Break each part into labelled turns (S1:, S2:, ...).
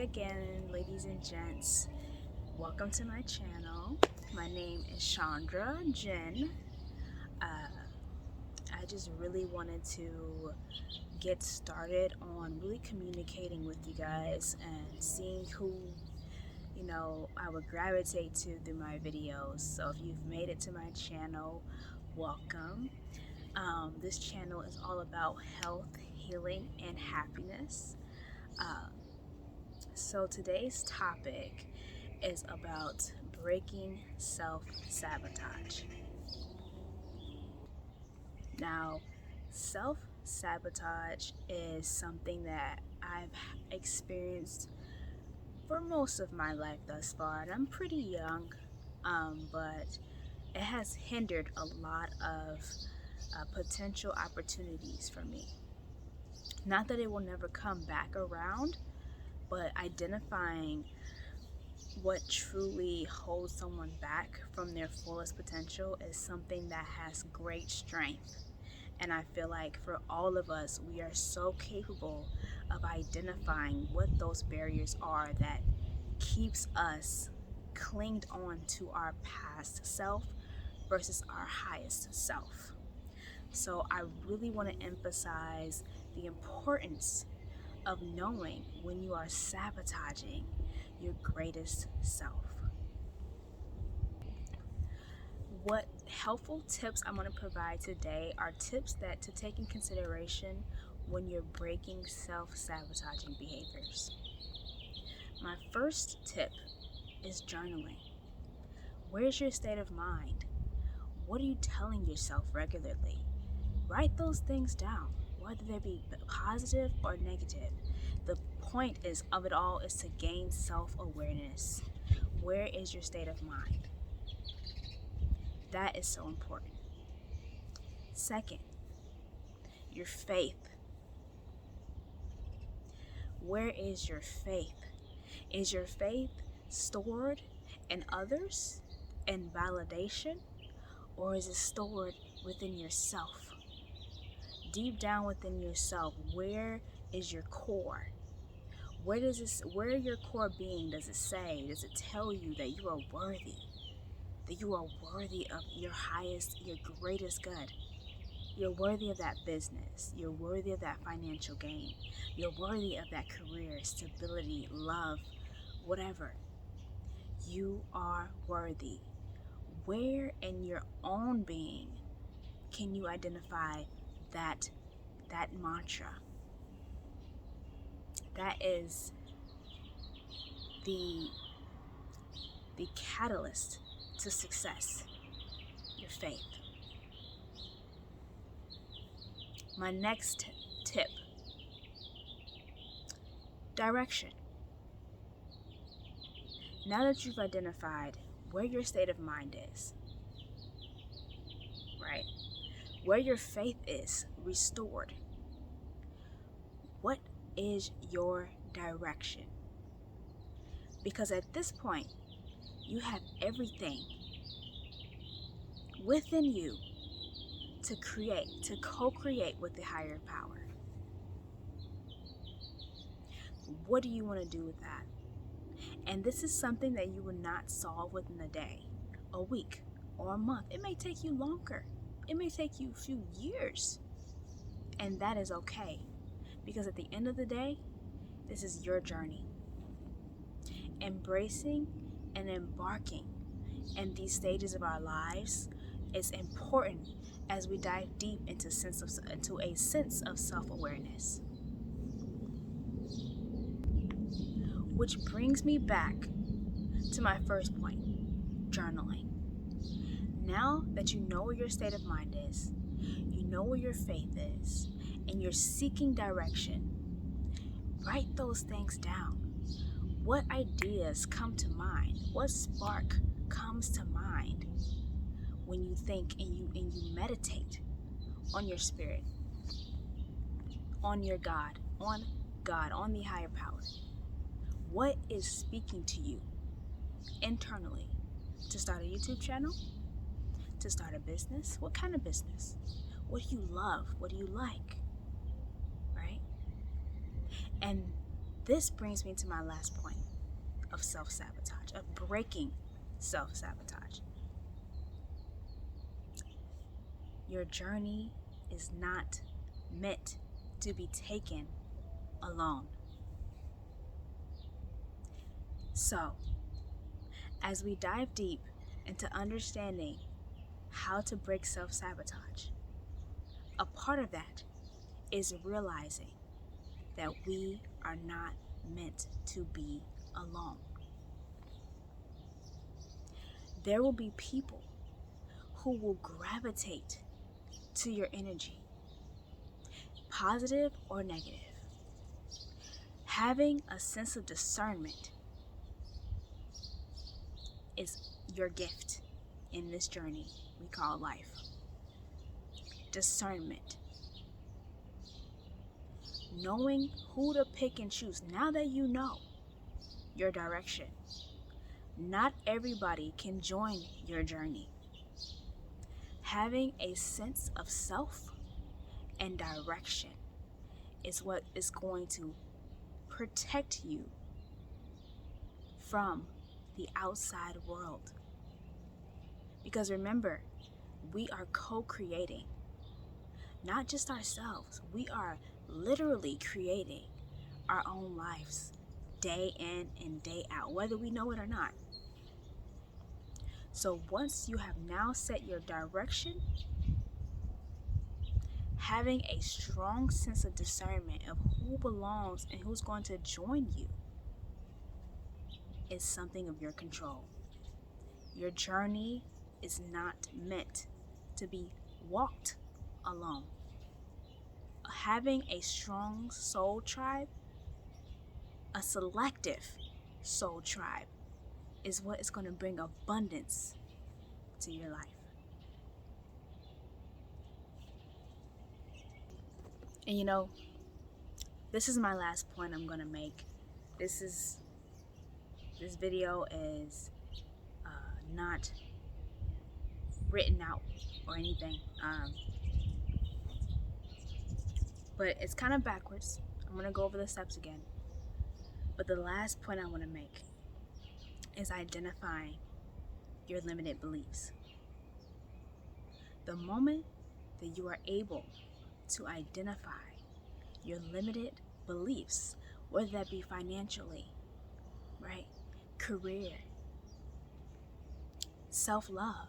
S1: again, ladies and gents. Welcome to my channel. My name is Chandra Jen. I just really wanted to get started on really communicating with you guys and seeing who I would gravitate to through my videos. So if you've made it to my channel, welcome. This channel is all about health, healing, and happiness. So today's topic is about breaking self-sabotage. Now, self-sabotage is something that I've experienced for most of my life thus far, and I'm pretty young, but it has hindered a lot of potential opportunities for me. Not that it will never come back around, but identifying what truly holds someone back from their fullest potential is something that has great strength. And I feel like for all of us, we are so capable of identifying what those barriers are that keeps us clinged on to our past self versus our highest self. So I really want to emphasize the importance of knowing when you are sabotaging your greatest self. What helpful tips I'm going to provide today are tips that to take in consideration when you're breaking self-sabotaging behaviors. My first tip is journaling. Where's your state of mind? What are you telling yourself regularly? Write those things down, whether they be positive or negative. The point of it all is to gain self-awareness. Where is your state of mind? That is so important. Second, your faith. Where is your faith? Is your faith stored in others and validation, or is it stored within yourself? Deep down within yourself, where is your core? Where your core being, does it say, does it tell you that you are worthy? That you are worthy of your highest, your greatest good. You're worthy of that business. You're worthy of that financial gain. You're worthy of that career, stability, love, whatever. You are worthy. Where in your own being can you identify that mantra? That is the catalyst to success, your faith. My next tip, direction. Now that you've identified where your state of mind is, right? Where your faith is restored, what is your direction? Because at this point, you have everything within you to co-create with the higher power. What do you want to do with that? And this is something that you will not solve within a day, a week, or a month. It may take you longer. It may take you a few years. And that is okay. Because at the end of the day, this is your journey. Embracing and embarking in these stages of our lives is important as we dive deep into a sense of self-awareness. Which brings me back to my first point, journaling. Now that you know where your state of mind is, you know where your faith is, and you're seeking direction, write those things down. What ideas come to mind? What spark comes to mind when you think and you meditate on your spirit, on your God, on the higher power? What is speaking to you internally to start a YouTube channel? To start a business? What kind of business? What do you love? What do you like? Right? And this brings me to my last point of self-sabotage, of breaking self-sabotage. Your journey is not meant to be taken alone. So, as we dive deep into understanding how to break self-sabotage, a part of that is realizing that we are not meant to be alone. There will be people who will gravitate to your energy, positive or negative. Having a sense of discernment is your gift in this journey we call life. Discernment. Knowing who to pick and choose. Now that you know your direction, not everybody can join your journey. Having a sense of self and direction is what is going to protect you from the outside world. Because remember, we are co-creating, not just ourselves. We are literally creating our own lives day in and day out, whether we know it or not. So once you have now set your direction, having a strong sense of discernment of who belongs and who's going to join you is something of your control. Your journey is not meant to be walked alone. Having a strong soul tribe, a selective soul tribe, is what is going to bring abundance to your life. And you know, this is my last point I'm going to make. This video is not written out or anything, but it's kind of backwards. I'm going to go over the steps again. But the last point I want to make is identifying your limited beliefs. The moment that you are able to identify your limited beliefs, whether that be financially, right, career, self-love,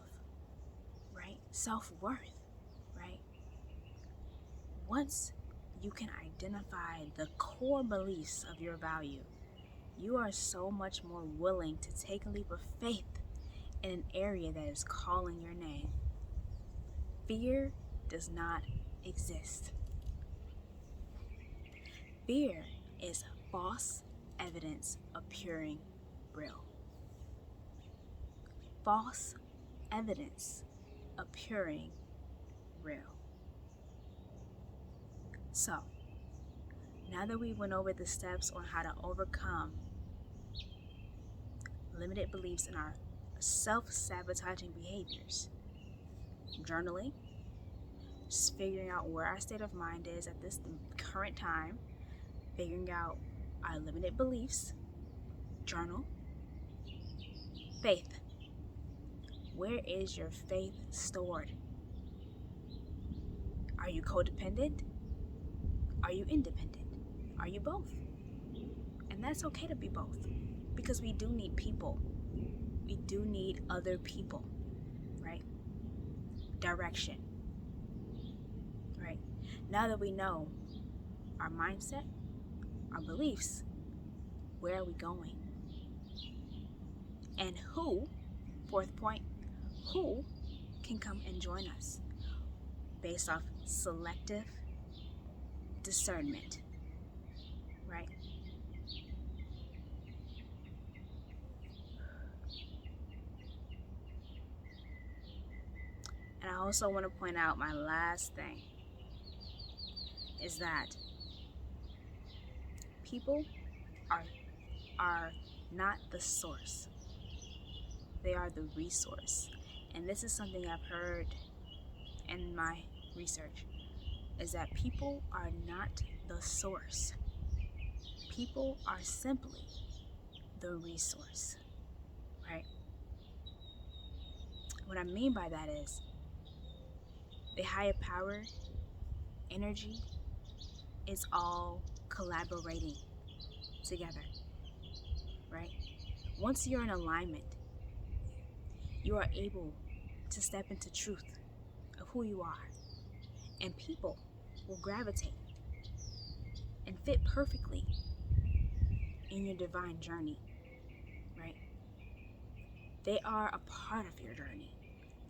S1: right, self-worth, right, once you can identify the core beliefs of your value, you are so much more willing to take a leap of faith in an area that is calling your name. Fear does not exist. Fear is false evidence appearing real. False evidence appearing real. So, now that we went over the steps on how to overcome limited beliefs in our self-sabotaging behaviors, journaling, just figuring out where our state of mind is at this current time, figuring out our limited beliefs, journal, faith. Where is your faith stored? Are you codependent? Are you independent? Are you both? And that's okay to be both, because we do need people. We do need other people, right? Direction, right? Now that we know our mindset, our beliefs, where are we going? And who, fourth point, who can come and join us based off selective discernment, right? And I also want to point out my last thing is that people are not the source. They are the resource. And this is something I've heard in my research, is that people are not the source. People are simply the resource, right? What I mean by that is the higher power energy is all collaborating together, right? Once you're in alignment, you are able to step into truth of who you are, and people will gravitate and fit perfectly in your divine journey, right? They are a part of your journey.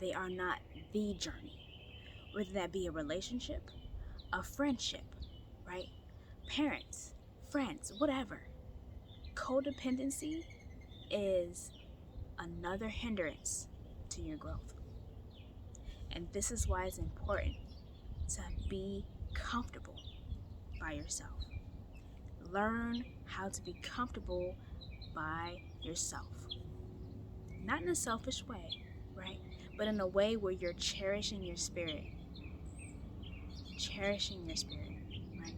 S1: They are not the journey. Whether that be a relationship, a friendship, right? Parents, friends, whatever. Codependency is another hindrance to your growth. And this is why it's important to be comfortable by yourself. Learn how to be comfortable by yourself. Not in a selfish way, right? But in a way where you're cherishing your spirit. Cherishing your spirit, right?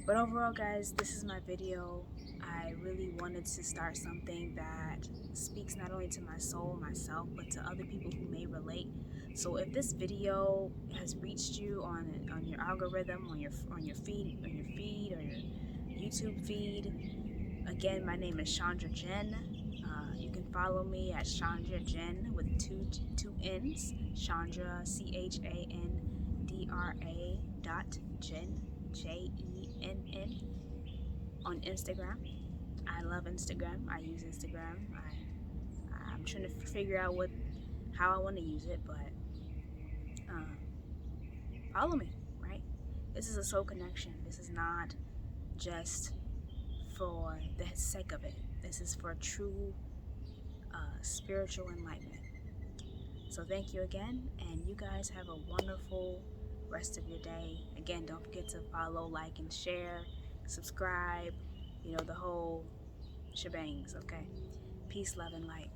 S1: But overall, guys, this is my video. I really wanted to start something that speaks not only to my soul, myself, but to other people who may relate. So if this video has reached you on your algorithm, on your feed, or your YouTube feed, again, my name is Chandra Jen. You can follow me at Chandra Jen with two N's. Chandra Chandra.Jen JENN on Instagram. I love Instagram. I use Instagram. I'm trying to figure out how I want to use it, but follow me, right? This is a soul connection. This is not just for the sake of it. This is for true spiritual enlightenment. So thank you again, and you guys have a wonderful rest of your day. Again, don't forget to follow, like, and share, subscribe, the whole shebangs, okay? Peace, love, and light.